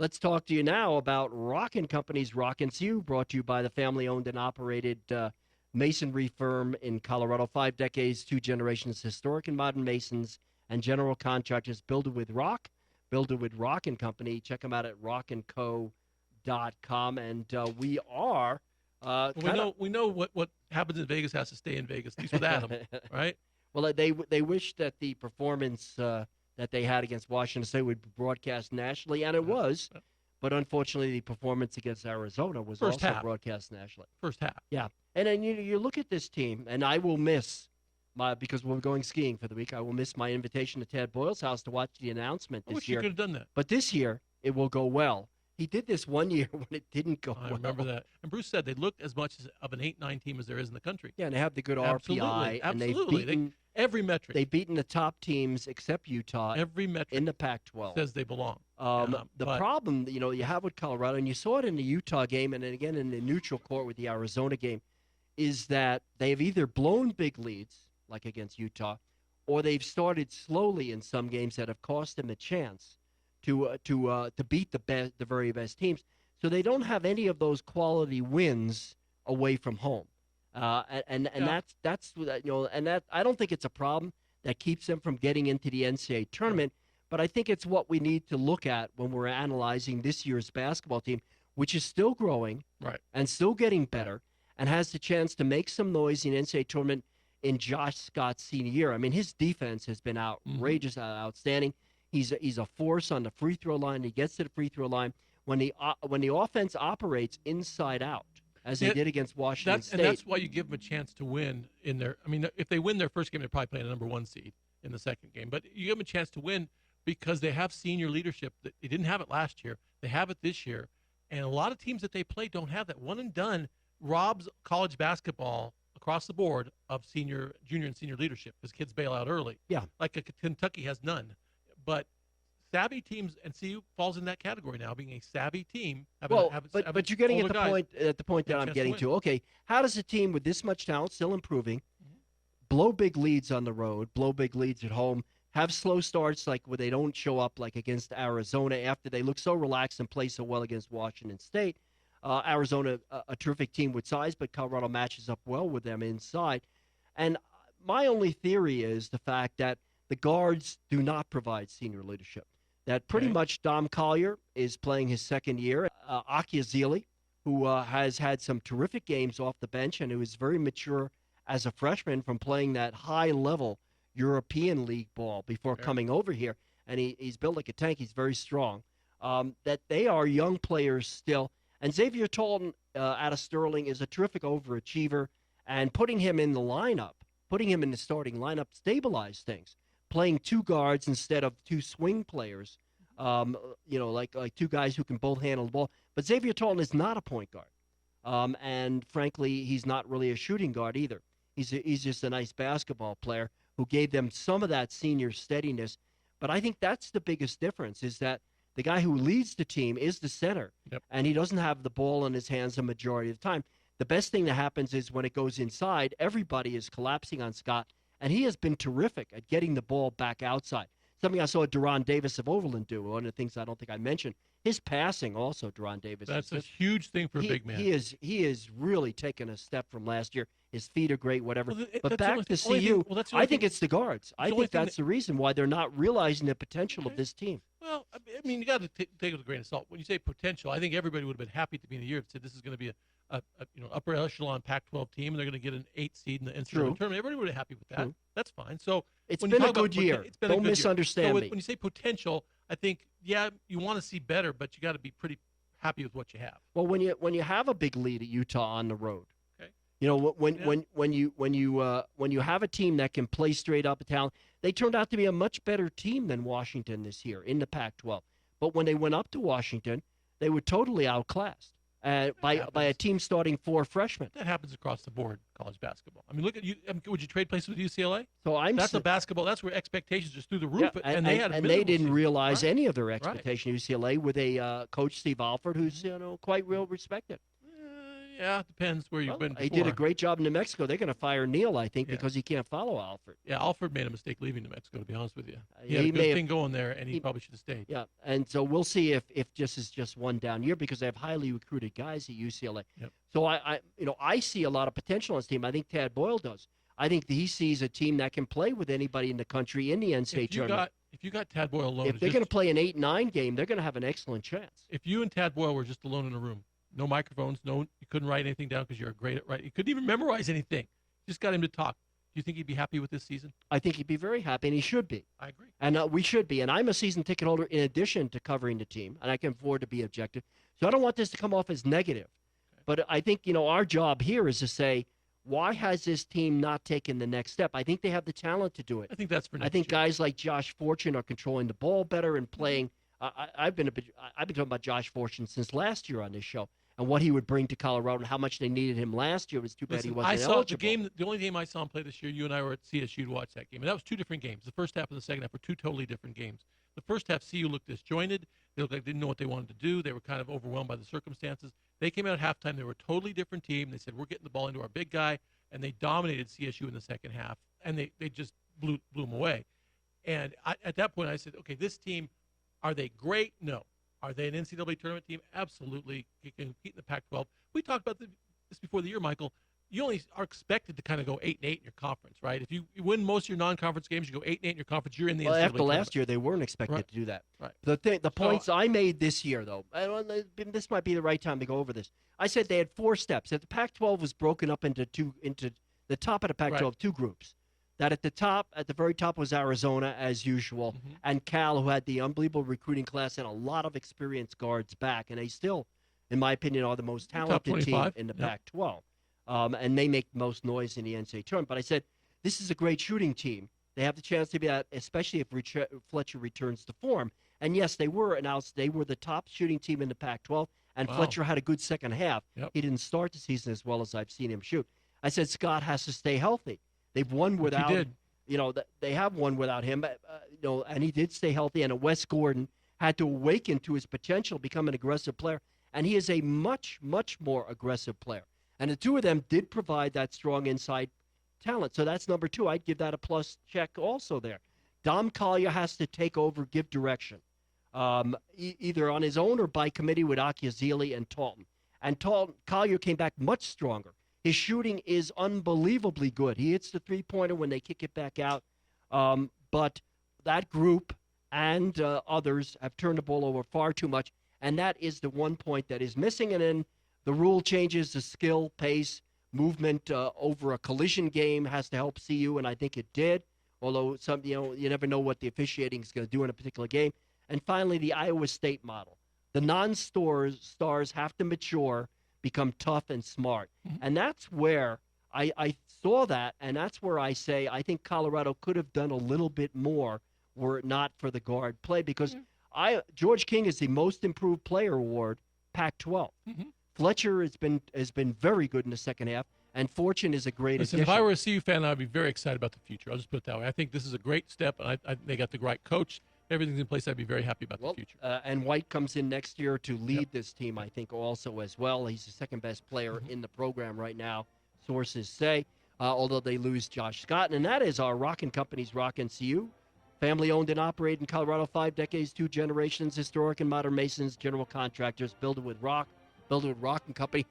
Let's talk to you now about Rockin Company's Rockin' Sue, brought to you by the family-owned and operated masonry firm in Colorado. 5 decades, 2 generations, historic and modern masons and general contractors. Builded with rock, builded with Rockin Company. Check them out at rockandco.com. And we are we know what happens in Vegas has to stay in Vegas, at least with Adam, right? Well, they wish that the performance that they had against Washington State would be broadcast nationally, and it was. But unfortunately, the performance against Arizona was also broadcast nationally. First half. Yeah. And then you look at this team, and I will miss because we're going skiing for the week, I will miss my invitation to Tad Boyle's house to watch the announcement this year. I wish you could have done that. But this year, it will go well. He did this one year when it didn't go well. I remember that. And Bruce said they looked as much of an 8-9 team as there is in the country. Yeah, and they have the good RPI. And they've beaten every metric. They've beaten the top teams except Utah. Every metric in the Pac-12 says they belong. The problem, you have with Colorado, and you saw it in the Utah game, and then again in the neutral court with the Arizona game, is that they've either blown big leads, like against Utah, or they've started slowly in some games that have cost them a chance to beat the very best teams. So they don't have any of those quality wins away from home, and that's and that I don't think it's a problem that keeps them from getting into the NCAA tournament. But I think it's what we need to look at when we're analyzing this year's basketball team, which is still growing and still getting better, and has the chance to make some noise in the NCAA tournament in Josh Scott's senior year. I mean, his defense has been outrageous, outstanding. He's a force on the free throw line. He gets to the free throw line when the offense operates inside out, as they did against Washington State. And that's why you give them a chance to win in their. I mean, if they win their first game, they're probably playing a number 1 seed in the second game. But you give them a chance to win because they have senior leadership. They didn't have it last year. They have it this year. And a lot of teams that they play don't have that. One and done robs college basketball across the board of junior, and senior leadership because kids bail out early. Yeah. Like Kentucky has none. But savvy teams, and CU falls in that category now, being a savvy team. But you're getting at the point that I'm getting to. Okay, how does a team with this much talent, still improving, blow big leads on the road, blow big leads at home, have slow starts like where they don't show up like against Arizona after they look so relaxed and play so well against Washington State? Arizona, a terrific team with size, but Colorado matches up well with them inside. And my only theory is the fact that the guards do not provide senior leadership. That pretty much Dom Collier is playing his second year. Aki Azili, who has had some terrific games off the bench and who is very mature as a freshman from playing that high-level European League ball before coming over here. And he's built like a tank. He's very strong. That they are young players still. And Xavier Talton out of Sterling is a terrific overachiever. And putting him in the lineup, putting him in the starting lineup, stabilized things. Playing 2 guards instead of 2 swing players, like 2 guys who can both handle the ball. But Xavier Talton is not a point guard. And frankly, he's not really a shooting guard either. He's just a nice basketball player who gave them some of that senior steadiness. But I think that's the biggest difference is that the guy who leads the team is the center, and he doesn't have the ball in his hands the majority of the time. The best thing that happens is when it goes inside, everybody is collapsing on Scott, and he has been terrific at getting the ball back outside. Something I saw Deron Davis of Overland do, one of the things I don't think I mentioned. His passing also, Deron Davis. That's a huge thing for a big man. He is really taken a step from last year. His feet are great, whatever. But back to CU, I think it's the guards. I think that's the reason why they're not realizing the potential of this team. Well, I mean, you got to take it with a grain of salt. When you say potential, I think everybody would have been happy to be in the year that said this is going to be a upper echelon Pac-12 team, and they're going to get an 8 seed in the NCAA tournament. Everybody would have been happy with that. True. That's fine. So it's been a good year. Don't misunderstand me. When you say potential, I think you want to see better, but you got to be pretty happy with what you have. Well, when you have a big lead at Utah on the road, when you have a team that can play straight up a talent, they turned out to be a much better team than Washington this year in the Pac-12. But when they went up to Washington, they were totally outclassed by a team starting 4 freshmen. That happens across the board, college basketball. I mean, look at you. Would you trade places with UCLA? So that's a basketball. That's where expectations just through the roof, and they didn't realize any of their expectation. UCLA with a coach Steve Alford, who's quite real respected. Yeah, it depends where you've been before. He did a great job in New Mexico. They're going to fire Neal, I think, Yeah. because he can't follow Alford. Yeah, Alford made a mistake leaving New Mexico, to be honest with you. He He had a may good thing going there, and he probably should have stayed. Yeah, and so we'll see if this is just one down year because they have highly recruited guys at UCLA. Yep. So I see a lot of potential in this team. I think Tad Boyle does. I think he sees a team that can play with anybody in the country in the NCAA tournament. If you got Tad Boyle alone, if they're going to play an 8-9 game, they're going to have an excellent chance. If you and Tad Boyle were just alone in a room, no microphones, you couldn't write anything down because you're great at writing. You couldn't even memorize anything. Just got him to talk. Do you think he'd be happy with this season? I think he'd be very happy, and he should be. I agree. And we should be. And I'm a season ticket holder in addition to covering the team, and I can afford to be objective. So I don't want this to come off as negative. Okay. But I think, our job here is to say, why has this team not taken the next step? I think they have the talent to do it. I think that's for next I think year. guys like Josh Fortune are controlling the ball better and playing. I've been talking about Josh Fortune since last year on this show and what he would bring to Colorado and how much they needed him last year. It was too bad he wasn't eligible. The only game I saw him play this year, you and I were at CSU to watch that game, and that was two different games. The first half and the second half were two totally different games. The first half, CU looked disjointed. They looked like they didn't know what they wanted to do. They were kind of overwhelmed by the circumstances. They came out at halftime. They were a totally different team. They said, we're getting the ball into our big guy, and they dominated CSU in the second half, and they just blew them away. And at that point, I said, okay, this team, are they great? No. Are they an NCAA tournament team? Absolutely. You can compete in the Pac-12. We talked about this before the year, Michael. You only are expected to kind of go 8-8 in your conference, right? If you win most of your non-conference games, you go 8-8 in your conference, you're in the NCAA after tournament. last year, they weren't expected to do that. Right. The points I made this year, though, this might be the right time to go over this. I said they had 4 steps. That the Pac-12 was broken up into the top of the Pac-12, right. 2 groups. That at the very top was Arizona, as usual, and Cal, who had the unbelievable recruiting class and a lot of experienced guards back. And they still, in my opinion, are the most talented team in the Pac-12. And they make the most noise in the NCAA tournament. But I said, this is a great shooting team. They have the chance to be that, especially if Fletcher returns to form. And yes, they were the top shooting team in the Pac-12, and Fletcher had a good second half. Yep. He didn't start the season as well as I've seen him shoot. I said Scott has to stay healthy. They've won without, they have won without him, and he did stay healthy. And Wes Gordon had to awaken to his potential, become an aggressive player, and he is a much, much more aggressive player. And the two of them did provide that strong inside talent. So that's number 2. I'd give that a plus check also there. Dom Collier has to take over, give direction, either on his own or by committee with Akiazili and Talton. And Collier came back much stronger. His shooting is unbelievably good. He hits the three-pointer when they kick it back out. But that group and others have turned the ball over far too much, and that is the one point that is missing. And then the rule changes, the skill, pace, movement over a collision game has to help CU, and I think it did. Although you never know what the officiating is going to do in a particular game. And finally, the Iowa State model. The non-stars have to mature, become tough and smart. And that's where I saw that, and that's where I say I think Colorado could have done a little bit more were it not for the guard play, because George King is the most improved player award, Pac-12. Fletcher has been very good in the second half, and Fortune is a great addition. If I were a CU fan, I'd be very excited about the future. I'll just put it that way. I think this is a great step, and they got the right coach. Everything's in place. I'd be very happy about the future. And White comes in next year to lead this team, I think, also as well. He's the second best player in the program right now, sources say, although they lose Josh Scott. And that is our Rockin Company's Rockin CU. Family owned and operated in Colorado, 5 decades, 2 generations, historic and modern masons, general contractors, build it with rock and company.